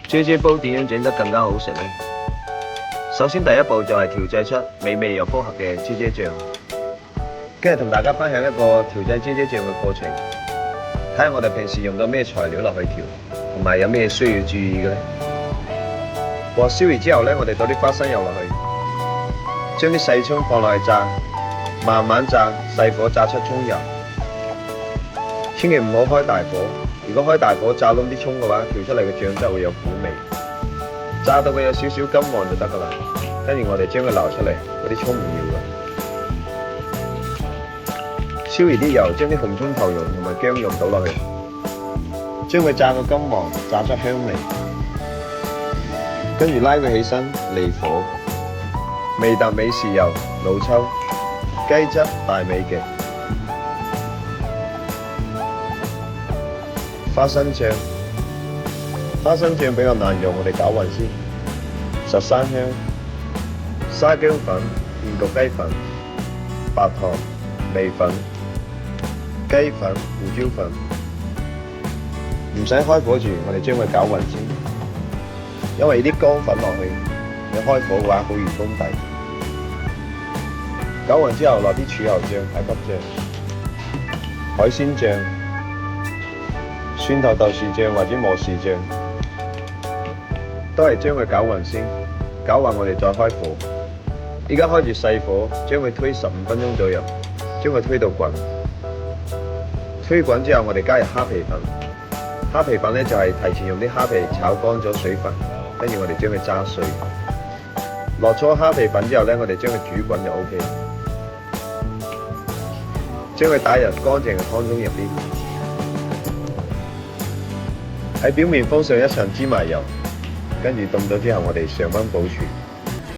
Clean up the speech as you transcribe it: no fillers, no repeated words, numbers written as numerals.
啫啫煲點樣整得更加好食呢？首先第一步就係調製出美味又複合嘅啫啫醬。今日同大家分享一個調製啫啫醬嘅過程，睇下我哋平時用到咩材料落去調，同埋有咩需要注意嘅呢？鑊燒熱之後呢，我哋倒啲花生油落去，將啲細葱放落去炸，慢慢炸，細火炸出葱油。千祈唔好開大火，如果開大火炸燶啲葱嘅話，調出嚟嘅醬汁會有苦味。炸到佢有少少金黃就得噶啦，跟住我哋將佢撈出嚟，嗰啲葱唔要啦。燒熱啲油，將啲紅葱頭蓉同埋薑蓉倒落去，將佢炸到金黃，炸出香味。跟住拉佢起身，離火，微特美豉油、老抽、雞汁、大味極、花生醬。花生醬比較難用，我哋攪勻先。十三香、沙薑粉、現焗雞粉、白糖、味粉、雞粉、胡椒粉。唔使開火住，我哋將佢攪勻先。因為呢啲乾粉落去，你開火嘅話好易封底。攪勻之後落啲柱侯醬、太白醬、海鮮醬、蒜頭豆豉醬或者磨豉醬，都係將佢攪勻先。攪勻我哋再開火。依家開住細火，將佢推15分鐘左右，將佢推到滾。推滾之後，我哋加入蝦皮粉。蝦皮粉呢就係提前用啲蝦皮炒乾咗水分。跟住我哋將佢揸碎，落咗蝦皮粉之後呢，我哋將佢煮滾就 OK。將佢打入乾淨嘅湯盅入邊，喺表面封上一層芝麻油，跟住凍咗之後，我哋上溫保存。